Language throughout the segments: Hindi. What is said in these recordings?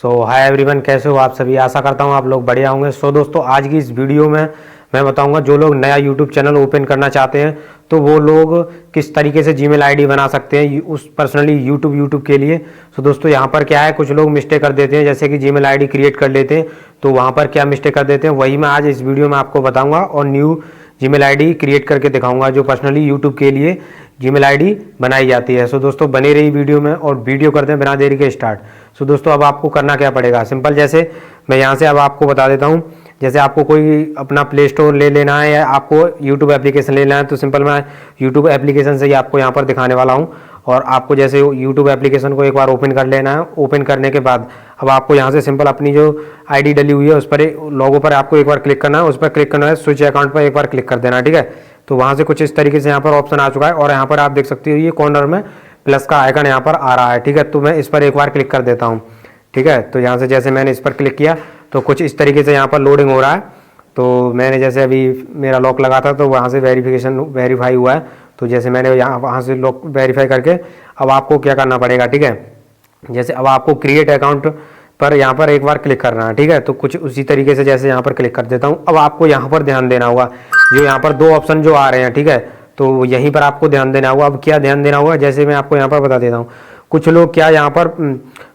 हाय एवरीवन, कैसे हो आप सभी। आशा करता हूँ आप लोग बढ़िया होंगे। दोस्तों, आज की इस वीडियो में मैं बताऊंगा जो लोग नया यूट्यूब चैनल ओपन करना चाहते हैं तो वो लोग किस तरीके से जीमेल आईडी बना सकते हैं उस पर्सनली यूट्यूब के लिए। दोस्तों, यहाँ पर क्या है, कुछ लोग मिस्टेक कर देते हैं, जैसे कि जीमेल आईडी क्रिएट कर लेते हैं तो वहाँ पर क्या मिस्टेक कर देते हैं वही मैं आज इस वीडियो में आपको बताऊँगा और न्यू जीमेल आईडी क्रिएट करके दिखाऊंगा जो पर्सनली यूट्यूब के लिए जीमेल आईडी बनाई जाती है। दोस्तों, बने रही वीडियो में और वीडियो करते हैं बिना देरी के स्टार्ट। दोस्तों, अब आपको करना क्या पड़ेगा, सिंपल, जैसे मैं यहाँ से अब आपको बता देता हूँ। जैसे आपको कोई अपना प्ले स्टोर ले लेना है या आपको यूट्यूब एप्लीकेशन लेना है तो सिंपल मैं यूट्यूब एप्लीकेशन से ही आपको यहाँ पर दिखाने वाला हूँ। और आपको जैसे यूट्यूब एप्लीकेशन को एक बार ओपन कर लेना है। ओपन करने के बाद अब आपको यहाँ से सिंपल अपनी जो आईडी डली हुई है उस पर लोगो पर आपको एक बार क्लिक करना है, उस पर क्लिक करना है, स्विच अकाउंट पर एक बार क्लिक कर देना है। ठीक है, तो वहाँ से कुछ इस तरीके से यहाँ पर ऑप्शन आ चुका है और यहाँ पर आप देख सकते हो ये कॉर्नर में प्लस का आइकन यहाँ पर आ रहा है। ठीक है, तो मैं इस पर एक बार क्लिक कर देता हूँ। ठीक है, तो यहाँ से जैसे मैंने इस पर क्लिक किया तो कुछ इस तरीके से यहाँ पर लोडिंग हो रहा है। तो मैंने जैसे अभी मेरा लॉक लगा था तो वहाँ से वेरीफाई हुआ है। तो जैसे मैंने यहाँ वहाँ से लॉक वेरीफाई करके अब आपको क्या करना पड़ेगा। ठीक है, जैसे अब आपको क्रिएट अकाउंट पर यहाँ पर एक बार क्लिक करना है। ठीक है, तो कुछ उसी तरीके से जैसे यहाँ पर क्लिक कर देता हूँ। अब आपको यहाँ पर ध्यान देना होगा, जो यहाँ पर दो ऑप्शन जो आ रहे हैं, ठीक है, तो यहीं पर आपको ध्यान देना होगा। अब क्या ध्यान देना होगा, जैसे मैं आपको यहाँ पर बता देता हूँ। कुछ लोग क्या यहाँ पर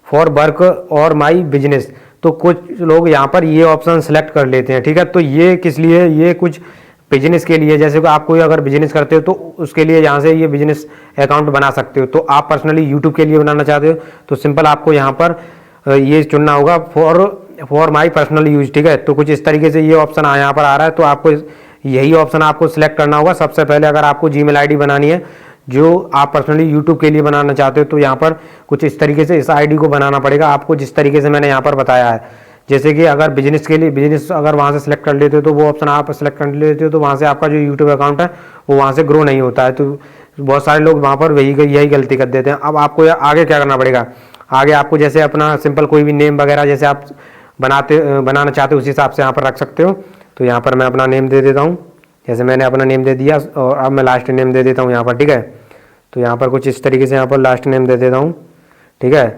फॉर वर्क और माई बिजनेस, तो कुछ लोग यहाँ पर ये ऑप्शन सेलेक्ट कर लेते हैं। ठीक है, तो ये किस लिए, ये कुछ बिजनेस के लिए, जैसे कि आप कोई अगर बिजनेस करते हो तो उसके लिए यहाँ से ये बिजनेस अकाउंट बना सकते हो। तो आप पर्सनली यूट्यूब के लिए बनाना चाहते हो तो सिंपल आपको यहाँ पर ये चुनना होगा फॉर माई पर्सनल यूज। ठीक है, तो कुछ इस तरीके से ये ऑप्शन यहाँ पर आ रहा है तो आपको यही ऑप्शन आपको सिलेक्ट करना होगा। सबसे पहले अगर आपको जीमेल आईडी बनानी है जो आप पर्सनली यूट्यूब के लिए बनाना चाहते हो तो यहाँ पर कुछ इस तरीके से इस आईडी को बनाना पड़ेगा आपको, जिस तरीके से मैंने यहाँ पर बताया है। जैसे कि अगर बिजनेस के लिए बिजनेस अगर वहाँ से सिलेक्ट कर लेते हो तो वो ऑप्शन आप सेलेक्ट कर लेते हो तो वहाँ से आपका जो यूट्यूब अकाउंट है वो वहाँ से ग्रो नहीं होता है। तो बहुत सारे लोग वहाँ पर यही गलती कर देते हैं। अब आपको आगे क्या करना पड़ेगा, आगे आपको जैसे अपना सिंपल कोई भी नेम वगैरह जैसे आप बनाना चाहते हो उस हिसाब से यहाँ पर रख सकते हो। तो यहाँ पर मैं अपना नेम दे देता हूँ, जैसे मैंने अपना नेम दे दिया और अब मैं लास्ट नेम दे देता हूँ यहाँ पर। ठीक है, तो यहाँ पर कुछ इस तरीके से यहाँ पर लास्ट नेम दे देता हूँ। ठीक है,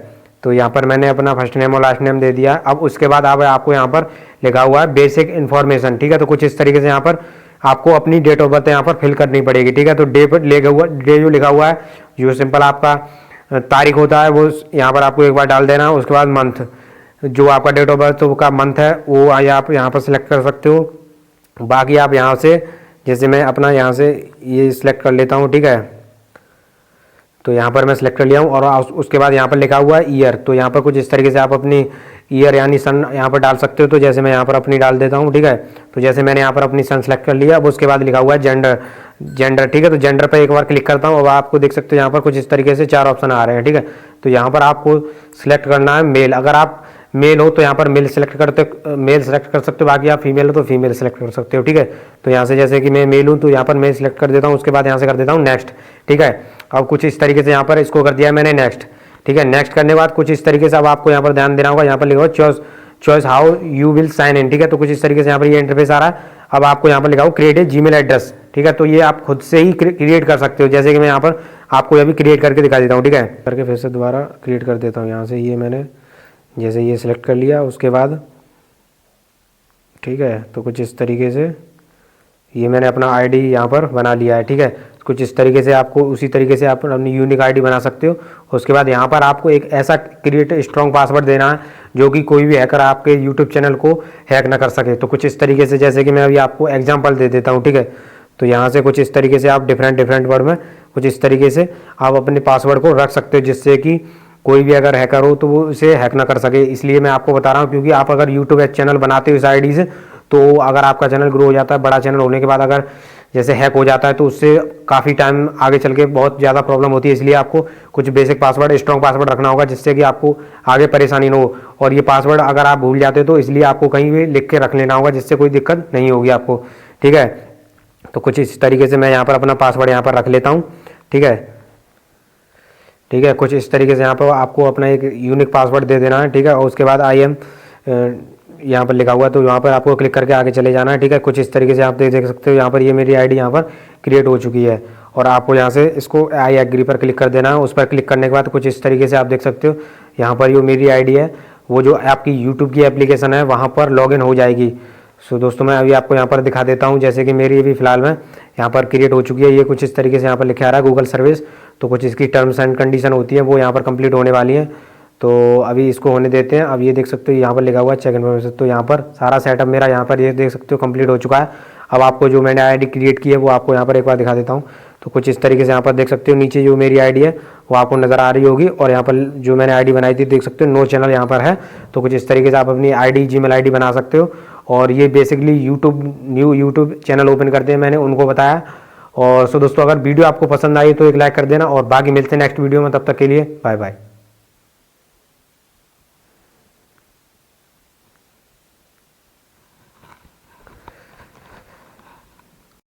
तो यहाँ पर मैंने अपना फर्स्ट नेम और लास्ट नेम दे दिया। अब उसके बाद अब आपको यहाँ पर लिखा हुआ है बेसिक इन्फॉर्मेशन। ठीक है, तो कुछ इस तरीके से यहाँ पर आपको अपनी डेट ऑफ बर्थ यहाँ पर फिल करनी पड़ेगी। ठीक है, तो डे जो लिखा हुआ है जो सिंपल आपका तारीख होता है वो यहाँ पर आपको एक बार डाल देना। उसके बाद मंथ, जो आपका डेट ऑफ बर्थ का मंथ है वो आप यहाँ पर सिलेक्ट कर सकते हो। बाकी आप यहाँ से जैसे मैं अपना यहाँ से ये सिलेक्ट कर लेता हूँ। ठीक है, तो यहाँ पर मैं सिलेक्ट कर लिया हूँ और उसके बाद यहाँ पर लिखा हुआ है ईयर, तो यहाँ पर कुछ इस तरीके से आप अपनी ईयर यानी सन यहाँ पर डाल सकते हो। तो जैसे मैं यहाँ पर अपनी डाल देता हूँ। ठीक है, तो जैसे मैंने यहाँ पर अपनी सन सेलेक्ट कर लिया। अब उसके बाद लिखा हुआ है जेंडर। ठीक है, तो जेंडर पर एक बार क्लिक करता हूँ। अब आपको देख सकते हो यहाँ पर कुछ इस तरीके से 4 ऑप्शन आ रहे हैं। ठीक है, तो यहाँ पर आपको सिलेक्ट करना है मेल। अगर आप मेल हो तो यहाँ पर मेल सेलेक्ट कर सकते हो, बाकी आप फीमेल हो तो फीमेल सेलेक्ट कर सकते हो। ठीक है, तो यहाँ से जैसे कि मैं मेल हूँ तो यहाँ पर मेल सेलेक्ट कर देता हूँ। उसके बाद यहाँ से कर देता हूँ नेक्स्ट। ठीक है, अब कुछ इस तरीके से यहाँ पर इसको कर दिया मैंने नेक्स्ट। ठीक है, नेक्स्ट करने के बाद कुछ इस तरीके से अब आपको यहाँ पर ध्यान देना होगा। यहाँ पर लिखा हुआ choice how you will sign in. ठीक है, तो कुछ इस तरीके से यहाँ पर ये इंटरफेस आ रहा है। अब आपको यहाँ पर लिखा हुआ क्रिएट ए जीमेल एड्रेस। ठीक है, तो ये आप खुद से ही क्रिएट कर सकते हो, जैसे कि मैं यहाँ पर आपको अभी क्रिएट करके दिखा देता हूँ। ठीक है, करके फिर से दोबारा क्रिएट कर देता हूँ। यहाँ से ये मैंने जैसे ये सिलेक्ट कर लिया उसके बाद, ठीक है, तो कुछ इस तरीके से ये मैंने अपना आईडी यहाँ पर बना लिया है। ठीक है, कुछ इस तरीके से आपको उसी तरीके से आप अपनी यूनिक आईडी बना सकते हो। उसके बाद यहाँ पर आपको एक ऐसा क्रिएट स्ट्रॉन्ग पासवर्ड देना है जो कि कोई भी हैकर आपके यूट्यूब चैनल को हैक ना कर सके। तो कुछ इस तरीके से जैसे कि मैं अभी आपको एग्जांपल दे देता हूँ। ठीक है, तो यहाँ से कुछ इस तरीके से आप डिफरेंट वर्ड में कुछ इस तरीके से आप अपने पासवर्ड को रख सकते हो, जिससे कि कोई भी अगर हैकर हो तो वो उसे हैक ना कर सके। इसलिए मैं आपको बता रहा हूँ, क्योंकि आप अगर यूट्यूब चैनल बनाते हो इस आईडी से तो अगर आपका चैनल ग्रो हो जाता है, बड़ा चैनल होने के बाद अगर जैसे हैक हो जाता है तो उससे काफ़ी टाइम आगे चल के बहुत ज़्यादा प्रॉब्लम होती है। इसलिए आपको कुछ बेसिक पासवर्ड, स्ट्रॉन्ग पासवर्ड रखना होगा, जिससे कि आपको आगे परेशानी ना हो। और ये पासवर्ड अगर आप भूल जाते हो तो इसलिए आपको कहीं भी लिख के रख लेना होगा, जिससे कोई दिक्कत नहीं होगी आपको। ठीक है, तो कुछ इस तरीके से मैं यहाँ पर अपना पासवर्ड यहाँ पर रख लेता हूँ। ठीक है, कुछ इस तरीके से यहाँ पर आपको अपना एक यूनिक पासवर्ड दे देना है। ठीक है, और उसके बाद आई एम यहाँ पर लिखा हुआ है तो यहाँ पर आपको क्लिक करके आगे चले जाना है। ठीक है, कुछ इस तरीके से आप देख सकते हो यहाँ पर ये मेरी आईडी यहाँ पर क्रिएट हो चुकी है और आपको यहाँ से इसको आई एग्री पर क्लिक कर देना है। उस पर क्लिक करने के बाद कुछ इस तरीके से आप देख सकते हो यहाँ पर ये मेरी आईडी है वो जो आपकी यूट्यूब की एप्लीकेशन है वहाँ पर लॉगिन हो जाएगी। सो दोस्तों मैं अभी आपको यहाँ पर दिखा देता हूँ, जैसे कि मेरी अभी फ़िलहाल में यहाँ पर क्रिएट हो चुकी है। ये कुछ इस तरीके से यहाँ पर लिखा आ रहा है गूगल सर्विस, तो कुछ इसकी टर्म्स एंड कंडीशन होती है वो यहाँ पर कंप्लीट होने वाली है। तो अभी इसको होने देते हैं। अब ये देख सकते हो यहाँ पर लिखा हुआ है चेक इन्फॉर्मेशन, तो यहाँ पर सारा सेटअप मेरा यहाँ पर ये देख सकते हो कंप्लीट हो चुका है। अब आपको जो मैंने आईडी क्रिएट की है वो आपको यहाँ पर एक बार दिखा देता हूँ। तो कुछ इस तरीके से यहाँ पर देख सकते हो नीचे जो मेरी आईडी है वो आपको नज़र आ रही होगी, और यहाँ पर जो मैंने आईडी बनाई थी देख सकते हो नो चैनल यहाँ पर है। तो कुछ इस तरीके से आप अपनी आईडी जीमेल आईडी बना सकते हो। और ये basically new YouTube channel open करते हैं मैंने उनको बताया। और सो दोस्तों अगर वीडियो आपको पसंद आई तो एक लाइक कर देना, और बाकी मिलते हैं नेक्स्ट वीडियो में, तब तक के लिए बाय बाय।